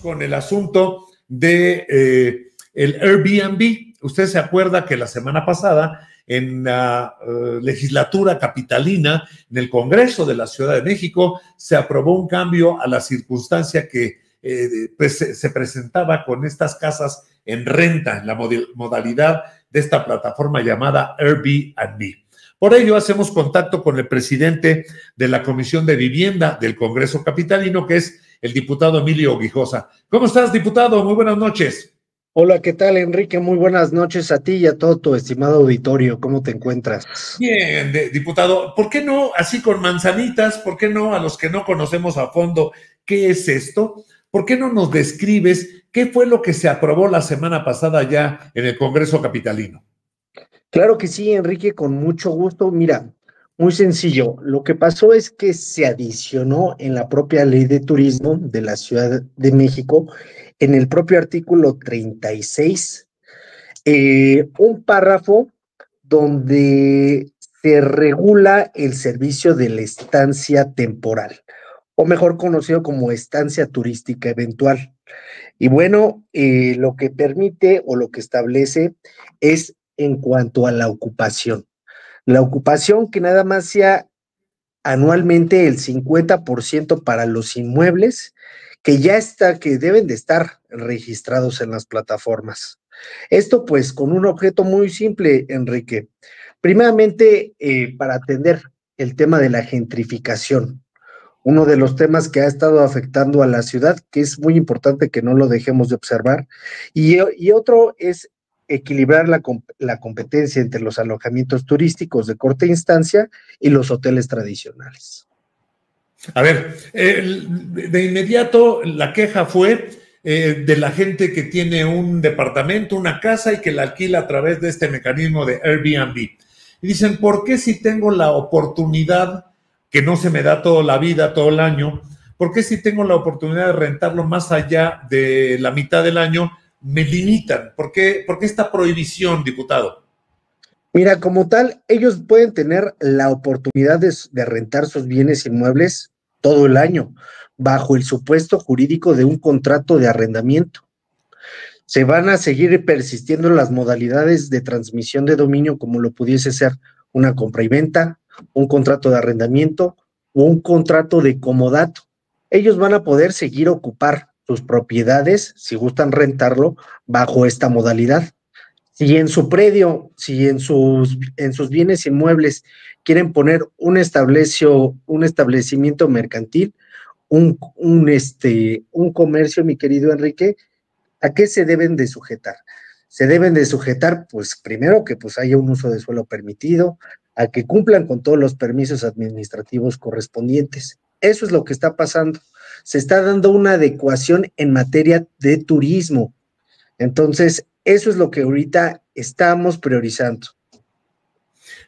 Con el asunto de el Airbnb. Usted se acuerda que la semana pasada en la legislatura capitalina, en el Congreso de la Ciudad de México, se aprobó un cambio a la circunstancia que pues, se presentaba con estas casas en renta, en la modalidad de esta plataforma llamada Airbnb. Por ello, hacemos contacto con el presidente de la Comisión de Vivienda del Congreso Capitalino, que es el diputado Emilio Guijosa. ¿Cómo estás, diputado? Muy buenas noches. Hola, ¿qué tal, Enrique? Muy buenas noches a ti y a todo tu estimado auditorio. ¿Cómo te encuentras? Bien, diputado. ¿Por qué no, así con manzanitas, por qué no a los que no conocemos a fondo qué es esto? ¿Por qué no nos describes qué fue lo que se aprobó la semana pasada ya en el Congreso Capitalino? Claro que sí, Enrique, con mucho gusto. Mira, muy sencillo. Lo que pasó es que se adicionó en la propia Ley de Turismo de la Ciudad de México, en el propio artículo 36, un párrafo donde se regula el servicio de la estancia temporal, o mejor conocido como estancia turística eventual. Y bueno, lo que permite o lo que establece es en cuanto a la ocupación. La ocupación que nada más sea anualmente el 50% para los inmuebles que deben de estar registrados en las plataformas. Esto pues con un objeto muy simple, Enrique. Primeramente, para atender el tema de la gentrificación, uno de los temas que ha estado afectando a la ciudad, que es muy importante que no lo dejemos de observar, y otro es equilibrar la competencia entre los alojamientos turísticos de corta instancia y los hoteles tradicionales. A ver, de inmediato la queja fue de la gente que tiene un departamento, una casa y que la alquila a través de este mecanismo de Airbnb. Y dicen, ¿por qué si tengo la oportunidad, que no se me da toda la vida, todo el año, por qué si tengo la oportunidad de rentarlo más allá de la mitad del año, me limitan? ¿Por qué esta prohibición, diputado? Mira, como tal, ellos pueden tener la oportunidad de rentar sus bienes inmuebles todo el año, bajo el supuesto jurídico de un contrato de arrendamiento. Se van a seguir persistiendo las modalidades de transmisión de dominio, como lo pudiese ser una compra y venta, un contrato de arrendamiento o un contrato de comodato. Ellos van a poder seguir ocupar sus propiedades, si gustan rentarlo, bajo esta modalidad. Si en su predio, si en sus bienes inmuebles quieren poner un establecimiento mercantil, un comercio, mi querido Enrique, ¿a qué se deben de sujetar? Se deben de sujetar, pues, primero que pues haya un uso de suelo permitido, a que cumplan con todos los permisos administrativos correspondientes. Eso es lo que está pasando. Se está dando una adecuación en materia de turismo. Entonces, eso es lo que ahorita estamos priorizando.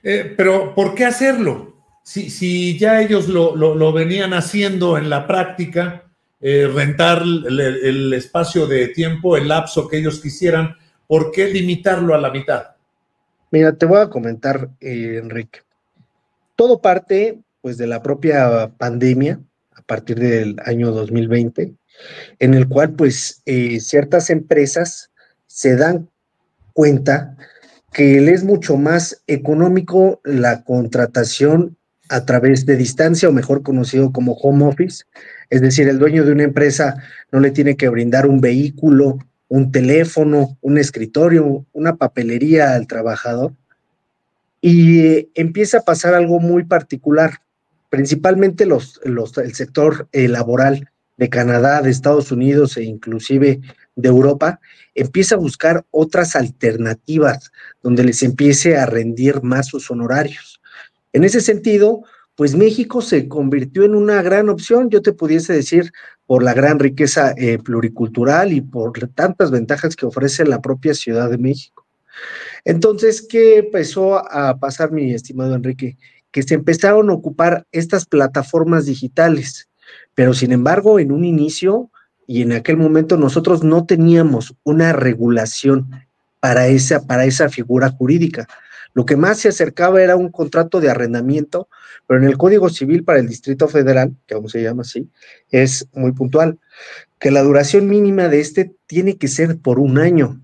Pero, ¿por qué hacerlo? Si ya ellos lo venían haciendo en la práctica, rentar el espacio de tiempo, el lapso que ellos quisieran, ¿por qué limitarlo a la mitad? Mira, te voy a comentar, Enrique. Todo parte, pues, de la propia pandemia, a partir del año 2020, en el cual, pues, ciertas empresas se dan cuenta que le es mucho más económico la contratación a través de distancia, o mejor conocido como home office. Es decir, el dueño de una empresa no le tiene que brindar un vehículo, un teléfono, un escritorio, una papelería al trabajador. Y empieza a pasar algo muy particular, principalmente el sector laboral de Canadá, de Estados Unidos e inclusive de Europa, empieza a buscar otras alternativas donde les empiece a rendir más sus honorarios. En ese sentido, pues México se convirtió en una gran opción, yo te pudiese decir, por la gran riqueza pluricultural y por tantas ventajas que ofrece la propia Ciudad de México. Entonces, ¿qué empezó a pasar, mi estimado Enrique? Que se empezaron a ocupar estas plataformas digitales, pero sin embargo, en un inicio y en aquel momento nosotros no teníamos una regulación para esa figura jurídica. Lo que más se acercaba era un contrato de arrendamiento, pero en el Código Civil para el Distrito Federal, que aún se llama así, es muy puntual, que la duración mínima de este tiene que ser por un año.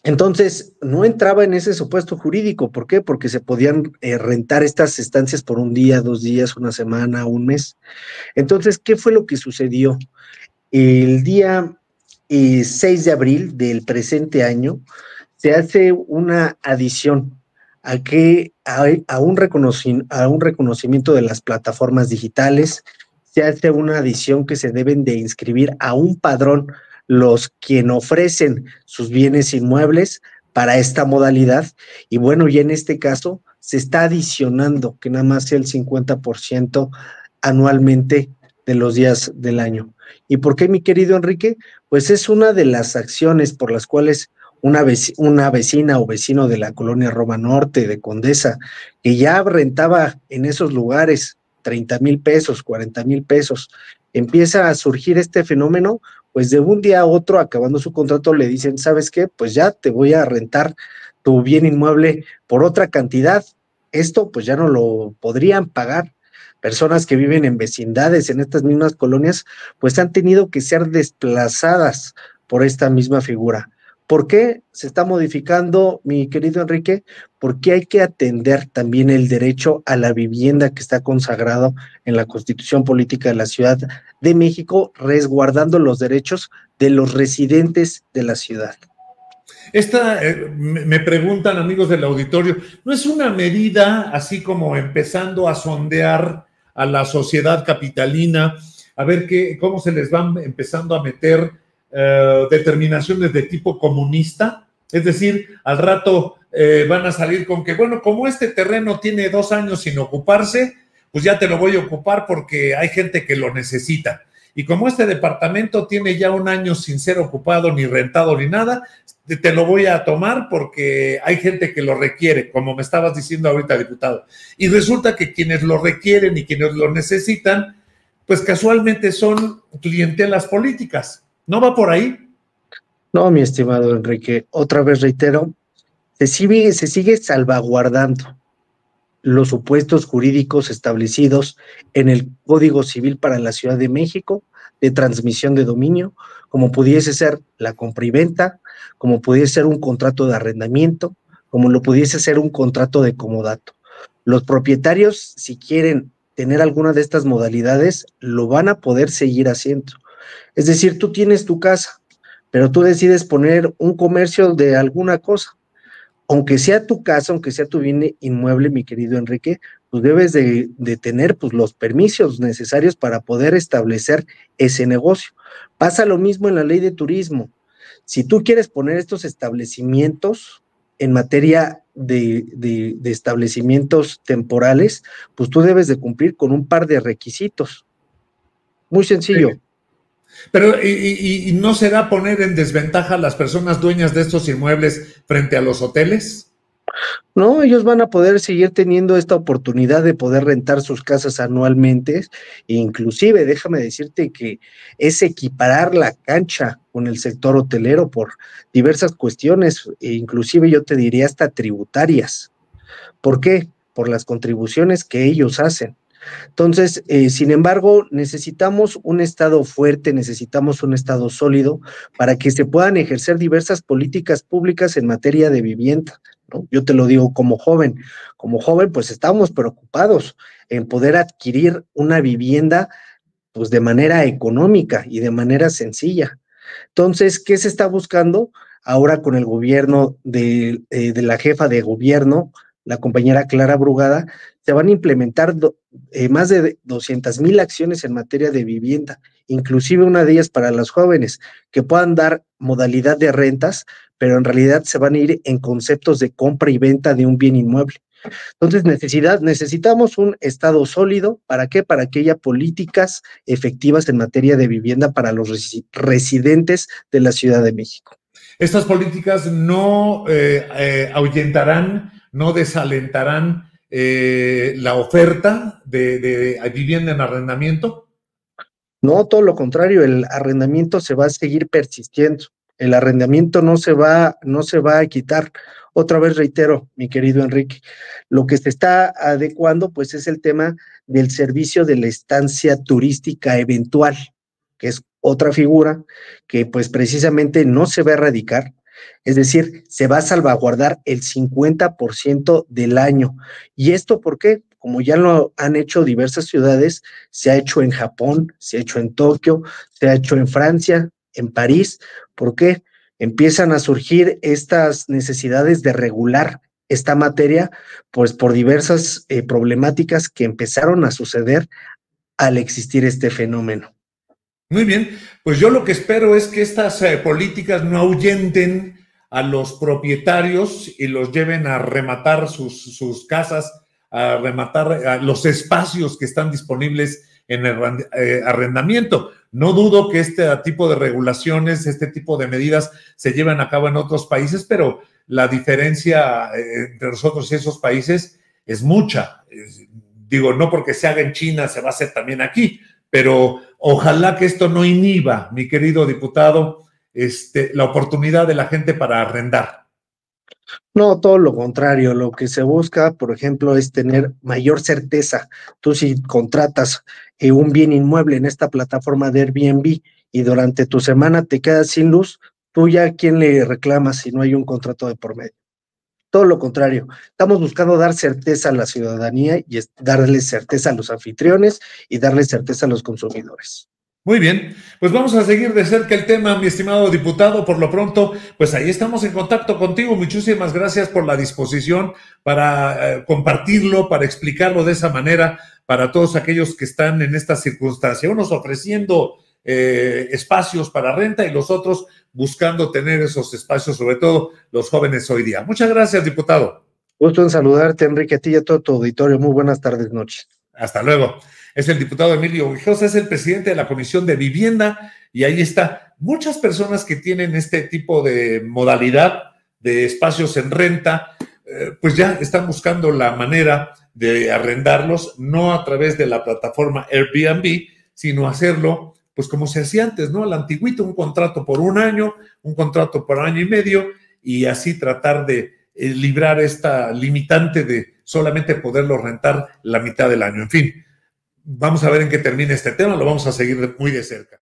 Entonces, no entraba en ese supuesto jurídico. ¿Por qué? Porque se podían rentar estas estancias por un día, 2 días, una semana, un mes. Entonces, ¿qué fue lo que sucedió? El día 6 de abril del presente año se hace una adición a un reconocimiento de las plataformas digitales, se hace una adición que se deben de inscribir a un padrón los quien ofrecen sus bienes inmuebles para esta modalidad, y bueno, y en este caso se está adicionando que nada más sea el 50% anualmente de los días del año. ¿Y por qué, mi querido Enrique? Pues es una de las acciones por las cuales una vecina o vecino de la colonia Roma Norte, de Condesa, que ya rentaba en esos lugares 30,000 pesos, 40,000 pesos, empieza a surgir este fenómeno, pues de un día a otro, acabando su contrato, le dicen, ¿sabes qué? Pues ya te voy a rentar tu bien inmueble por otra cantidad. Esto pues ya no lo podrían pagar. Personas que viven en vecindades, en estas mismas colonias, pues han tenido que ser desplazadas por esta misma figura. ¿Por qué se está modificando, mi querido Enrique? Porque hay que atender también el derecho a la vivienda que está consagrado en la Constitución Política de la Ciudad de México, resguardando los derechos de los residentes de la ciudad. Me preguntan amigos del auditorio, ¿no es una medida así como empezando a sondear a la sociedad capitalina, a ver cómo se les van empezando a meter determinaciones de tipo comunista? Es decir, al rato van a salir con que, bueno, como este terreno tiene 2 años sin ocuparse, pues ya te lo voy a ocupar porque hay gente que lo necesita. Y como este departamento tiene ya 1 año sin ser ocupado, ni rentado, ni nada, te lo voy a tomar porque hay gente que lo requiere, como me estabas diciendo ahorita, diputado. Y resulta que quienes lo requieren y quienes lo necesitan, pues casualmente son clientelas políticas. ¿No va por ahí? No, mi estimado Enrique, otra vez reitero, se sigue salvaguardando los supuestos jurídicos establecidos en el Código Civil para la Ciudad de México de transmisión de dominio, como pudiese ser la compra y venta, como pudiese ser un contrato de arrendamiento, como lo pudiese ser un contrato de comodato. Los propietarios, si quieren tener alguna de estas modalidades, lo van a poder seguir haciendo. Es decir, tú tienes tu casa, pero tú decides poner un comercio de alguna cosa. Aunque sea tu casa, aunque sea tu bien inmueble, mi querido Enrique, pues debes de tener pues, los permisos necesarios para poder establecer ese negocio. Pasa lo mismo en la ley de turismo. Si tú quieres poner estos establecimientos en materia de establecimientos temporales, pues tú debes de cumplir con un par de requisitos. Muy sencillo. Sí. Pero, ¿y no será poner en desventaja a las personas dueñas de estos inmuebles frente a los hoteles? No, ellos van a poder seguir teniendo esta oportunidad de poder rentar sus casas anualmente, e inclusive déjame decirte que es equiparar la cancha con el sector hotelero por diversas cuestiones, e inclusive yo te diría hasta tributarias. ¿Por qué? Por las contribuciones que ellos hacen. Entonces, sin embargo, necesitamos un Estado fuerte, necesitamos un Estado sólido para que se puedan ejercer diversas políticas públicas en materia de vivienda, ¿no? Yo te lo digo como joven, pues estamos preocupados en poder adquirir una vivienda, pues de manera económica y de manera sencilla. Entonces, ¿qué se está buscando ahora con el gobierno de la jefa de gobierno, la compañera Clara Brugada? Se van a implementar más de 200,000 acciones en materia de vivienda, inclusive una de ellas para los jóvenes, que puedan dar modalidad de rentas, pero en realidad se van a ir en conceptos de compra y venta de un bien inmueble. Entonces, necesitamos un Estado sólido. ¿Para qué? Para que haya políticas efectivas en materia de vivienda para los residentes de la Ciudad de México. Estas políticas no ahuyentarán, no desalentarán la oferta de vivienda en arrendamiento. No, todo lo contrario, el arrendamiento se va a seguir persistiendo. El arrendamiento no se va a quitar. Otra vez reitero, mi querido Enrique, lo que se está adecuando pues es el tema del servicio de la estancia turística eventual, que es otra figura que pues precisamente no se va a erradicar, es decir, se va a salvaguardar el 50% del año. ¿Y esto por qué? Como ya lo han hecho diversas ciudades, se ha hecho en Japón, se ha hecho en Tokio, se ha hecho en Francia, en París. ¿Por qué? Empiezan a surgir estas necesidades de regular esta materia, pues por diversas problemáticas que empezaron a suceder al existir este fenómeno. Muy bien, pues yo lo que espero es que estas políticas no ahuyenten a los propietarios y los lleven a rematar sus casas, a rematar los espacios que están disponibles en el arrendamiento. No dudo que este tipo de regulaciones, este tipo de medidas se lleven a cabo en otros países, pero la diferencia entre nosotros y esos países es mucha. Digo, no porque se haga en China, se va a hacer también aquí, pero ojalá que esto no inhiba, mi querido diputado, la oportunidad de la gente para arrendar. No, todo lo contrario, lo que se busca, por ejemplo, es tener mayor certeza. Tú si contratas un bien inmueble en esta plataforma de Airbnb y durante tu semana te quedas sin luz, tú ya a quién le reclamas si no hay un contrato de por medio. Todo lo contrario, estamos buscando dar certeza a la ciudadanía y darle certeza a los anfitriones y darle certeza a los consumidores. Muy bien, pues vamos a seguir de cerca el tema, mi estimado diputado. Por lo pronto, pues ahí estamos en contacto contigo. Muchísimas gracias por la disposición para compartirlo, para explicarlo de esa manera para todos aquellos que están en esta circunstancia. Unos ofreciendo espacios para renta y los otros buscando tener esos espacios, sobre todo los jóvenes hoy día. Muchas gracias, diputado. Gusto en saludarte, Enrique, a ti y a todo tu auditorio. Muy buenas tardes, noches. Hasta luego. Es el diputado Emilio Guijosa, es el presidente de la Comisión de Vivienda y ahí está. Muchas personas que tienen este tipo de modalidad de espacios en renta, pues ya están buscando la manera de arrendarlos, no a través de la plataforma Airbnb, sino hacerlo, pues como se hacía antes, ¿no? Al antiguito, un contrato por un año, un contrato por año y medio, y así tratar de librar esta limitante de solamente poderlo rentar la mitad del año. En fin, vamos a ver en qué termina este tema, lo vamos a seguir muy de cerca.